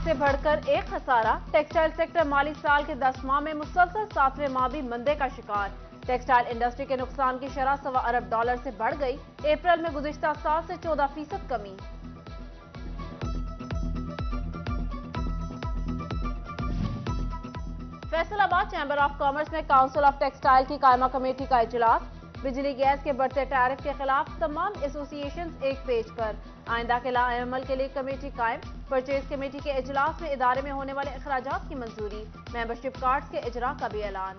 से बढ़कर एक खसारा। टेक्सटाइल सेक्टर माली साल के 10 माह में मुसलसल 7वें माह भी मंदे का शिकार। टेक्सटाइल इंडस्ट्री के नुकसान की शरह $1.25 अरब से बढ़ गई। अप्रैल में गुज़िश्ता साल से 14% कमी। फैसलाबाद चैम्बर ऑफ कॉमर्स में काउंसिल ऑफ टेक्सटाइल की कायमा कमेटी का इजलास। बिजली गैस के बढ़ते टैरिफ के खिलाफ तमाम एसोसिएशंस एक पेज पर। आइंदा के लाएअमल के लिए कमेटी कायम। परचेज कमेटी के इजलास में इदारे में होने वाले अखराजात की मंजूरी। मेंबरशिप कार्ड्स के इजरा का भी ऐलान।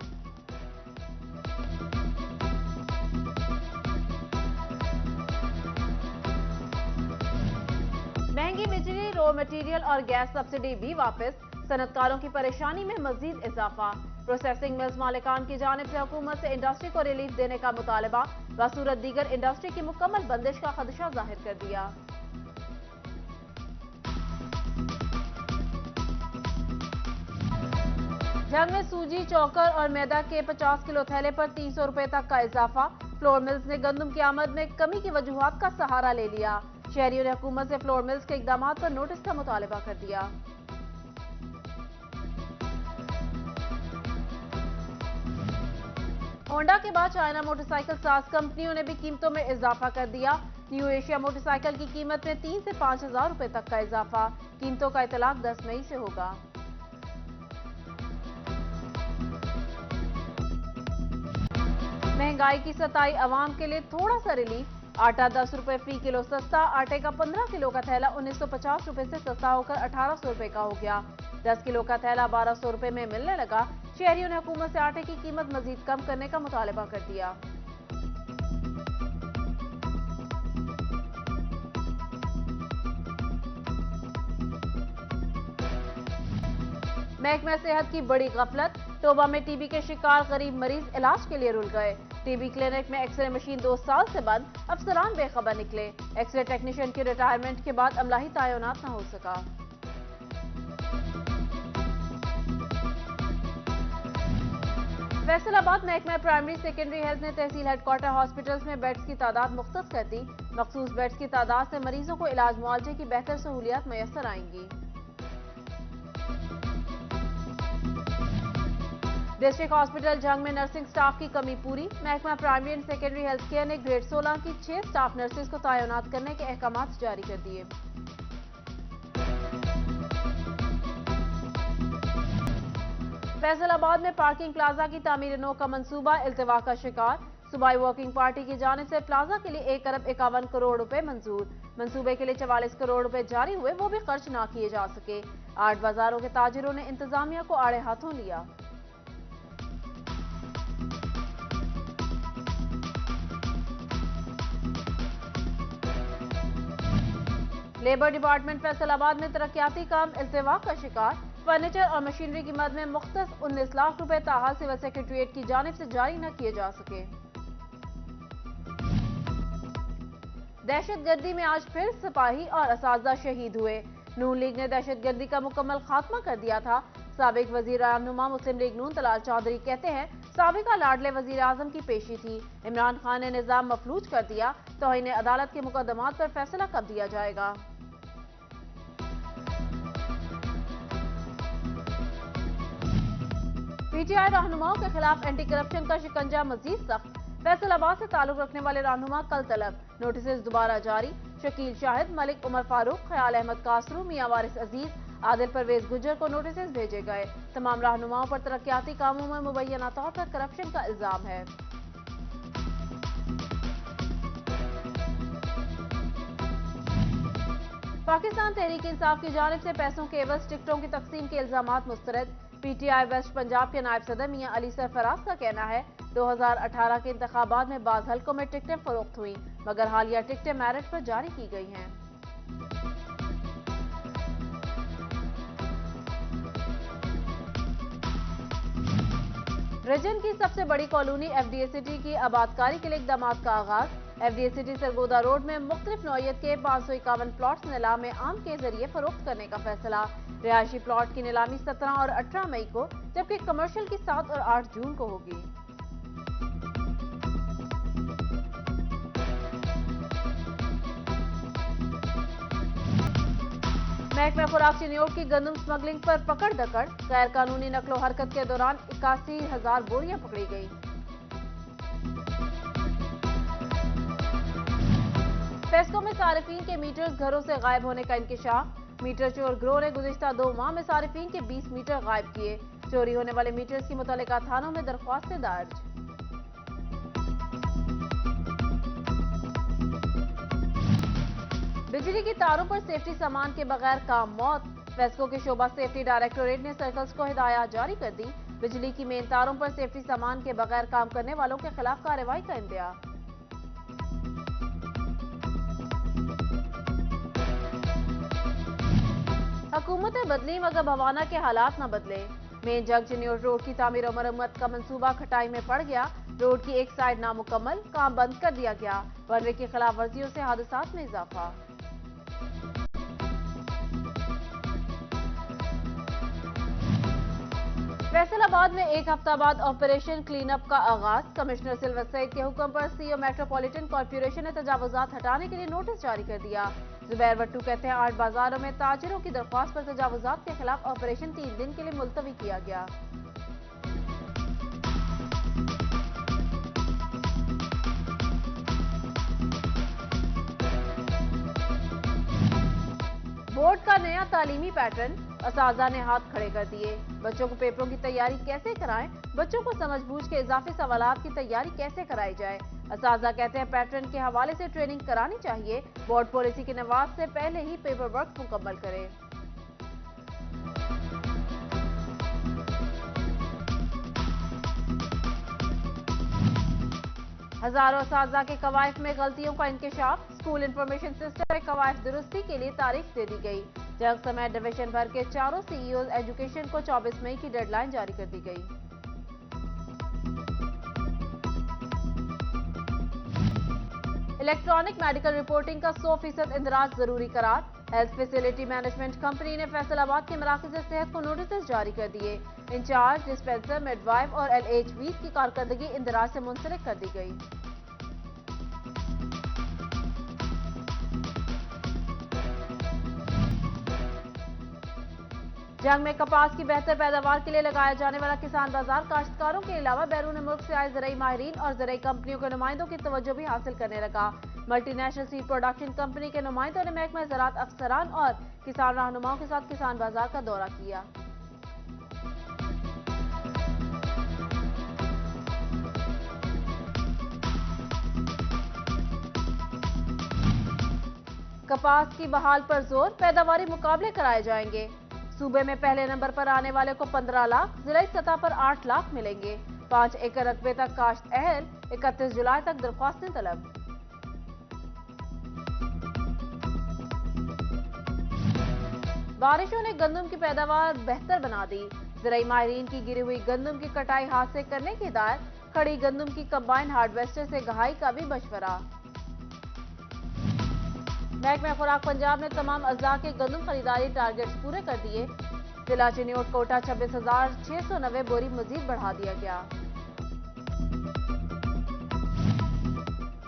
महंगी बिजली, रॉ मटेरियल और गैस सब्सिडी भी वापस। सनतकारों की परेशानी में मजीद इजाफा। प्रोसेसिंग मिल्स मालिकान की जानिब से हुकूमत से इंडस्ट्री को रिलीफ देने का मुतालबा। बसूरत दीगर इंडस्ट्री की मुकम्मल बंदिश का खदशा जाहिर कर दिया। जंग में सूजी, चौकर और मैदा के 50 किलो थैले पर 300 रुपए तक का इजाफा। फ्लोर मिल्स ने गंदम की आमद में कमी की वजूहात का सहारा ले लिया। शहरियों ने हुकूमत से फ्लोर मिल्स के इकदाम पर नोटिस का मुतालबा कर दिया। होंडा के बाद चाइना मोटरसाइकिल साज कंपनियों ने भी कीमतों में इजाफा कर दिया। न्यू एशिया मोटरसाइकिल की कीमत में 3 से 5 हजार रुपए तक का इजाफा। कीमतों का इतलाक 10 मई से होगा। महंगाई की सताई अवाम के लिए थोड़ा सा रिलीफ। आटा 10 रुपए फी किलो सस्ता। आटे का 15 किलो का थैला 1950 रुपए से सस्ता होकर 1800 रुपए का हो गया। 10 किलो का थैला 1200 रुपए में मिलने लगा। शहरियों ने हुकूमत से आटे की कीमत मजीद कम करने का मुतालबा कर दिया। महकमा सेहत की बड़ी गफलत। टोबा में टीबी के शिकार गरीब मरीज इलाज के लिए रुल गए। टीबी क्लिनिक में एक्सरे मशीन 2 साल से बंद। अफसरान बेखबर निकले। एक्सरे टेक्नीशियन की रिटायरमेंट के बाद अमला ही तैनात न हो सका। फैसलाबाद महकमा प्राइमरी सेकेंडरी हेल्थ ने तहसील हेडक्वार्टर हॉस्पिटल्स में बेड्स की तादाद मुख्तस कर दी। मखसूस बेड्स की तादाद से मरीजों को इलाज मुआवजे की बेहतर सहूलियात मैसर आएंगी। डिस्ट्रिक्ट हॉस्पिटल जंग में नर्सिंग स्टाफ की कमी पूरी। महकमा primary and secondary health care ने ग्रेड 16 की 6 स्टाफ नर्सेज को तैनात करने के अहकाम जारी कर दिए। फैसलाबाद में पार्किंग प्लाजा की तामीर नौ का मंसूबा इल्तिवा का शिकार। सूबाई वर्किंग पार्टी की जानिब से प्लाजा के लिए 1 अरब 51 करोड़ रुपए मंजूर। मंसूबे के लिए 44 करोड़ रुपए जारी हुए, वो भी खर्च ना किए जा सके। 8 बाजारों के ताजिरों ने इंतजामिया को आड़े हाथों लिया। लेबर डिपार्टमेंट फैसलाबाद में तरक्याती काम इल्तिवा का शिकार। फर्नीचर और मशीनरी की मद में मुख्तस 19 लाख रुपए ताहाल सिविल सेक्रेटरीट की जानिब से जारी न किए जा सके। दहशतगर्दी में आज फिर सिपाही और असातिज़ा शहीद हुए। नून लीग ने दहशतगर्दी का मुकम्मल खात्मा कर दिया था। साबिक वजीर रहनुमा मुस्लिम लीग नून तलाल चौधरी कहते हैं, साबिका लाडले वजीर आजम की पेशी थी। इमरान खान ने निजाम मफलूज कर दिया। तौहीन अदालत के मुकदमात पर फैसला कब दिया जाएगा। पीटीआई रहनुमाओं के खिलाफ एंटी करप्शन का शिकंजा मजीद सख्त। फैसलाबाद से ताल्लुक रखने वाले रहनुमा कल तलब। नोटिस दोबारा जारी। शकील शाहिद, मलिक उमर फारूक, ख्याल अहमद कासरू, मियां वारिस अजीज, आदिल परवेज गुजर को नोटिस भेजे गए। तमाम रहनुमाओं पर तरक्याती कामों में मुबैना तौर पर करप्शन का इल्जाम है। पाकिस्तान तहरीक इंसाफ की जानिब से पैसों के एवज टिकटों की तकसीम के इल्जामात मुस्तरद। पीटीआई वेस्ट पंजाब के नायब सदर मियां अली सरफराज का कहना है, 2018 के इंतखाबात में बाज़ हल्कों में टिकटें फरोख्त हुई, मगर हालिया टिकटें मेरिट पर जारी की गई हैं। रीजन की सबसे बड़ी कॉलोनी एफडीए सिटी की आबादकारी के लिए इकदाम का आगाज। एफडीए सिटी सरगोदा रोड में मुख्तलिफ नौयत के 551 प्लॉट्स नीलाम आम के जरिए फरोख्त करने का फैसला। रिहायशी प्लॉट की नीलामी 17 और 18 मई को, जबकि कमर्शियल की 7 और 8 जून को होगी। महकमा खुराक चिन्योट की गंदम स्मगलिंग पर पकड़ दकड़, गैर कानूनी नकलो हरकत के दौरान 81,000 बोरियां पकड़ी गई। पेस्को में सारिफीन के मीटर्स घरों से गायब होने का इंकिशाफ। मीटर चोर गिरोह ने गुज़िश्ता 2 माह में सारिफीन के 20 मीटर गायब किए। चोरी होने वाले मीटर्स की मुतल्लिका थानों में दरख्वास्तें दर्ज। बिजली की तारों पर सेफ्टी सामान के बगैर काम मौत। पेस्को के शोबा सेफ्टी डायरेक्टोरेट ने सर्कल्स को हिदायत जारी कर दी। बिजली की मेन तारों पर सेफ्टी सामान के बगैर काम करने वालों के खिलाफ कार्रवाई का इंदिया। हुकूमतें बदली मगर भवाना के हालात न बदले। मेन जग चिन्योट रोड की तामीर और मरम्मत का मंसूबा खटाई में पड़ गया। रोड की एक साइड नामुकम्मल, काम बंद कर दिया गया। वर्रे की खिलाफ वर्जियों से हादसात में इजाफा। फैसलाबाद में एक हफ्ता बाद ऑपरेशन क्लीन अप का आगाज। कमिश्नर सिल्वर सईद के हुक्म पर सीओ मेट्रोपॉलिटन कॉर्पोरेशन ने तजावुजात हटाने के लिए नोटिस जारी कर दिया। जुबैर भट्टू कहते हैं 8 बाजारों में ताजिरों की दरख्वास्त पर तजावुजात के खिलाफ ऑपरेशन 3 दिन के लिए मुलतवी किया गया। बोर्ड का नया तालीमी पैटर्न, असाजा ने हाथ खड़े कर दिए। बच्चों को पेपरों की तैयारी कैसे कराएं, बच्चों को समझबूझ के इजाफी सवालात की तैयारी कैसे कराई जाए। असाजा कहते हैं पैटर्न के हवाले से ट्रेनिंग करानी चाहिए। बोर्ड पॉलिसी के नवाज से पहले ही पेपर वर्क मुकम्मल करें। हजारों असाजा के कवायद में गलतियों का इंकिशाफ। स्कूल इंफॉर्मेशन सिस्टम में कवायद दुरुस्ती के लिए तारीख दे दी गई। जंग समय डिवीजन भर के चारों सीईओ एजुकेशन को 24 मई की डेडलाइन जारी कर दी गई। इलेक्ट्रॉनिक मेडिकल रिपोर्टिंग का 100% इंदराज जरूरी करार। हेल्थ फैसिलिटी मैनेजमेंट कंपनी ने फैसलाबाद के मराकज़ सेहत को नोटिस जारी कर दिए। इंचार्ज, डिस्पेंसर, मिडवाइफ और LHVs की कारकर्दगी इंदराज से मुंसलिक कर दी गई। जंग में कपास की बेहतर पैदावार के लिए लगाया जाने वाला किसान बाजार काश्तकारों के अलावा बैरून मुल्क से आए ज़राई माहिरीन और ज़राई कंपनियों के नुमाइंदों की तवज्जो भी हासिल करने लगा। मल्टीनेशनल सीड प्रोडक्शन कंपनी के नुमाइंदों ने महकमा ज़राअत अफसरान और किसान रहनुमाओं के साथ किसान बाजार का दौरा किया। कपास की बहाल पर जोर, पैदावारी मुकाबले कराए जाएंगे। सूबे में पहले नंबर पर आने वाले को 15 लाख, जिला सतह पर 8 लाख मिलेंगे। 5 एकड़ रकबे तक काश्त अहल, 31 जुलाई तक दरख्वास्तें तलब। बारिशों ने गंदम की पैदावार बेहतर बना दी। ज़राई माहिरीन की गिरी हुई गंदम की कटाई हाथ से करने की हिदायत। खड़ी गंदम की कंबाइन हार्वेस्टर से गहाई का भी मशवरा। महकमा खुराक पंजाब ने तमाम अज़ला के गंदम खरीदारी टारगेट्स पूरे कर दिए। जिला चिन्योट कोटा 26,690 बोरी मजीद बढ़ा दिया गया।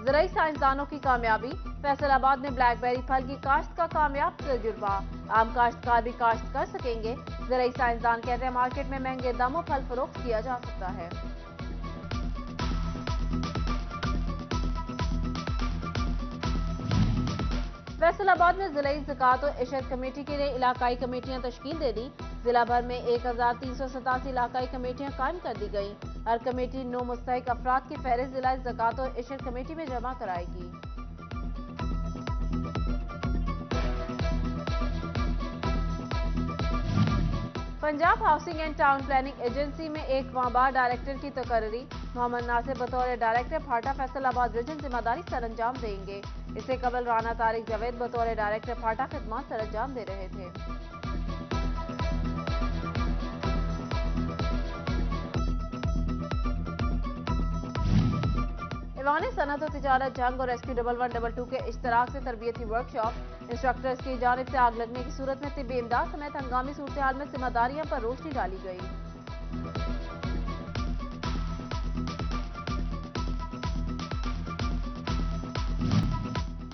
ज़राई साइंसदानों की कामयाबी। फैसलाबाद में ब्लैकबेरी फल की काश्त का कामयाब तजुर्बा। आम काश्तकार भी काश्त कर सकेंगे। ज़राई साइंसदान कहते हैं मार्केट में महंगे दामों फल फरोख्त किया जा सकता है। फैसलाबाद में जिला ज़कात और इशरत कमेटी के लिए इलाकाई कमेटियां तश्कील दे दी। जिला भर में 1387 इलाकाई कमेटियां कायम कर दी गई। हर कमेटी 9 मुस्तहिक अफराद की फहरिस्त जिला ज़कात और इशरत कमेटी में जमा कराएगी। Punjab housing and town planning agency में एक माहबार डायरेक्टर की तकर्री। मोहम्मद नासिर बतौर डायरेक्टर फाटा फैसलाबाद रीजन जिम्मेदारी सर अंजाम देंगे। इससे कबल राना तारिक जावेद बतौर डायरेक्टर फाटा खिदमत सर अंजाम दे रहे थे। ईवान सनत और तिजारत जंग और रेस्क्यू 1112 के इश्तराक से तरबियती वर्कशॉप। इंस्ट्रक्टर्स की जानिब से आग लगने की सूरत में तिब्बी इमदाद समेत हंगामी सूरत हाल में जिम्मेदारियों पर रोशनी डाली गई।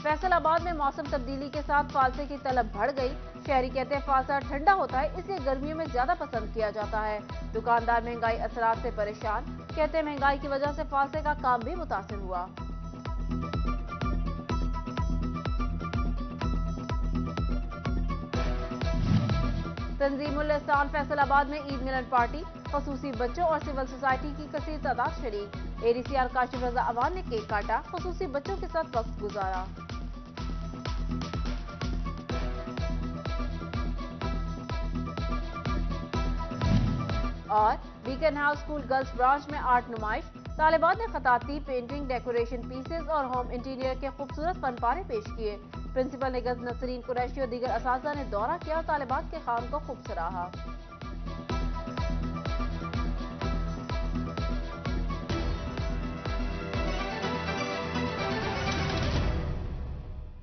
फैसलाबाद में मौसम तब्दीली के साथ फालसे की तलब बढ़ गई। शहरी कहते हैं फालसा ठंडा होता है, इसलिए गर्मियों में ज्यादा पसंद किया जाता है। दुकानदार महंगाई असरात से परेशान, कहते हैं महंगाई की वजह से फालसे का काम भी मुतासिर हुआ। तंजीमुल एहसान फैसलाबाद में ईद मिलन पार्टी, खसूसी बच्चों और सिविल सोसाइटी की कसीर तादाद शरीक। एडीसीआर काशिफ रजा अवान ने केक काटा, खसूसी बच्चों के साथ वक्त गुजारा। और beacon house school girls branch में आर्ट नुमाइश, तालिबात ने खताती, पेंटिंग, डेकोरेशन पीसेस और होम इंटीरियर के खूबसूरत फनपारे पेश किए। प्रिंसिपल निगत नसरीन कुरैशी और दीगर असातिज़ा ने दौरा किया और तालिबात के काम को खूब सराहा।